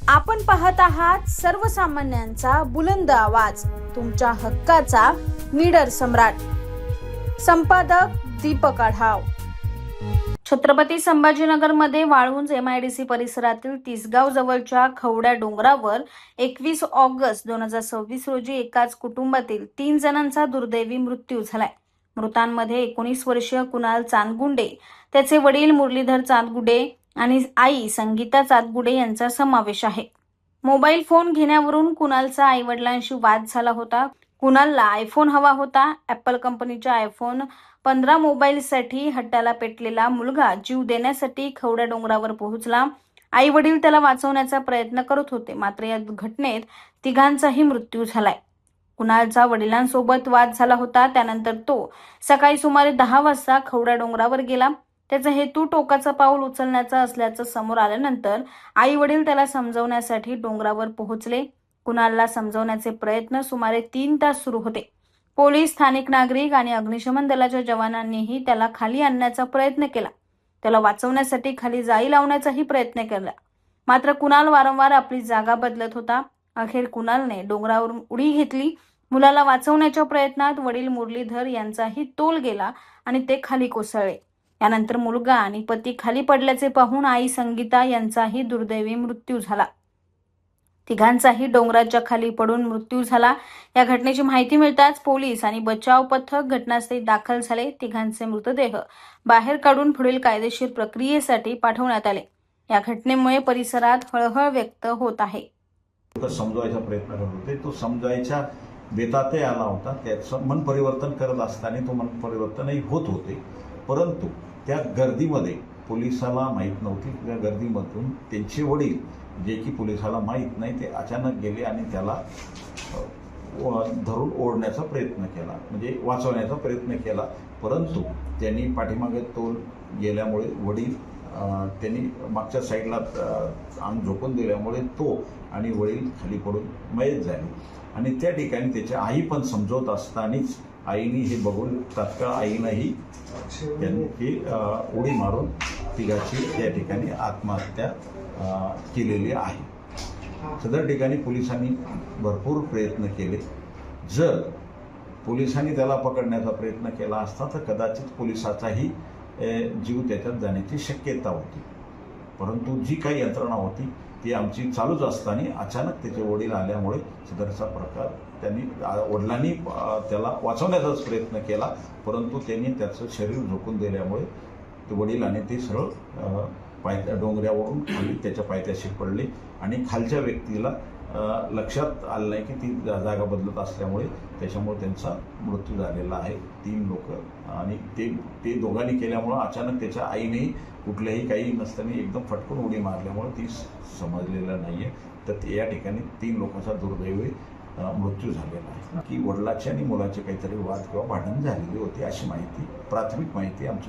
आपण पाहत आहात सर्वसामान्यांचा बुलंद आवाज, तुमच्या हक्काचा निडर सम्राट. संपादक दीपक आढाव. छत्रपती संभाजीनगरमध्ये वाळुंज MIDC परिसरातील तिसगाव जवळच्या खवड्या डोंगरावर 21 ऑगस्ट 2026 रोजी एकाच कुटुंबातील 3 जणांचा दुर्दैवी मृत्यू झालाय. मृतांमध्ये 19 वर्षीय कुणाल चांदगुंडे, त्याचे वडील मुरलीधर चांदगुंडे आणि आई संगीता चांदगुंडे यांचा समावेश आहे. मोबाईल फोन घेण्यावरून कुणालचा आईवडिलांशी वाद झाला होता. कुणालला आयफोन हवा होता. ॲपल कंपनीच्या आयफोन 15 मोबाईलसाठी हट्टाला पेटलेला मुलगा जीव देण्यासाठी खवड्या डोंगरावर पोहोचला. आई वडील त्याला वाचवण्याचा प्रयत्न करत होते, मात्र या घटनेत तिघांचाही मृत्यू झालाय. कुणालचा वडिलांसोबत वाद झाला होता. त्यानंतर तो सकाळी सुमारे 10 वाजता खवड्या डोंगरावर गेला. त्याचा हेतू टोकाचं पाऊल उचलण्याचा असल्याचं समोर आल्यानंतर आई वडील त्याला समजवण्यासाठी डोंगरावर पोहोचले. कुणालला समजवण्याचे प्रयत्न सुमारे 3 तास सुरू होते. पोलीस, स्थानिक नागरिक आणि अग्निशमन दलाच्या जवानांनीही त्याला खाली आणण्याचा प्रयत्न केला. त्याला वाचवण्यासाठी खाली जाळी लावण्याचाही प्रयत्न केला, मात्र कुणाल वारंवार आपली जागा बदलत होता. अखेर कुणालने डोंगरावरून उडी घेतली. मुलाला वाचवण्याच्या प्रयत्नात वडील मुरलीधर यांचाही तोल गेला आणि ते खाली कोसळले. यानंतर मुलगा आणि पती खाली पडल्याचे पाहून आई संगीता यांचाही दुर्दैवी मृत्यू झाला. तिघांचाही डोंगराच्या खाली पडून मृत्यू झाला. या घटनेची माहिती मिळताच पोलीस आणि बचाव पथक घटनास्थळी दाखल झाले. तिघांचे मृतदेह बाहेर काढून पुढील कायदेशीर प्रक्रियेसाठी पाठवण्यात आले. या घटनेमुळे परिसरात हळहळ व्यक्त होत आहे. समजवायचा प्रयत्न करत होते. तो समजायच्या बेतातही आला होता. त्याचं मन परिवर्तन करत असताना तो मन परिवर्तनही होत होते, परंतु त्या गर्दीमध्ये पोलिसाला माहीत नव्हती. त्या गर्दीमधून त्यांचे वडील, जे की पोलिसाला माहीत नाही, ते अचानक गेले आणि त्याला धरून ओढण्याचा प्रयत्न केला, म्हणजे वाचवण्याचा प्रयत्न केला. परंतु त्यांनी पाठीमागे तोल गेल्यामुळे वडील त्यांनी मागच्या साईडला अंग झोकून दिल्यामुळे तो आणि वडील खाली पडून मयत झाले. आणि त्या ठिकाणी त्याची आई पण समजवत असतानाच आईने हे बघून तात्काळ आईनंही त्यांची उडी मारून तिघाची त्या ठिकाणी आत्महत्या केलेली आहे. सदर ठिकाणी पोलिसांनी भरपूर प्रयत्न केले. जर पोलिसांनी त्याला पकडण्याचा प्रयत्न केला असता तर कदाचित पोलिसाचाही जीव त्याच्यात जाण्याची शक्यता होती, परंतु जी काही यंत्रणा होती ती आमची चालूच असताना अचानक त्याचे वडील आल्यामुळे सदरचा प्रकार त्यांनी वडिलांनी त्याला वाचवण्याचाच प्रयत्न केला, परंतु त्यांनी त्याचं शरीर झोकून दिल्यामुळे ते वडील आणि ते सरळ डोंगरावरून खाली त्याच्या पायथ्याशी पडले. आणि खालच्या व्यक्तीला लक्षात आलं नाही की ती जागा बदलत असल्यामुळे त्याच्यामुळे त्यांचा मृत्यू झालेला आहे. 3 लोक आणि ते दोघांनी केल्यामुळं अचानक त्याच्या आईनेही कुठल्याही काही नसताना एकदम फटकून उडी मारल्यामुळे ती समजलेलं नाही आहे. तर या ठिकाणी 3 लोकांचा दुर्दैवी मृत्यू झालेला आहे की वडिलाचे आणि मुलाचे काहीतरी वाद किंवा भांडण झालेली होती, अशी माहिती, प्राथमिक माहिती आमच्या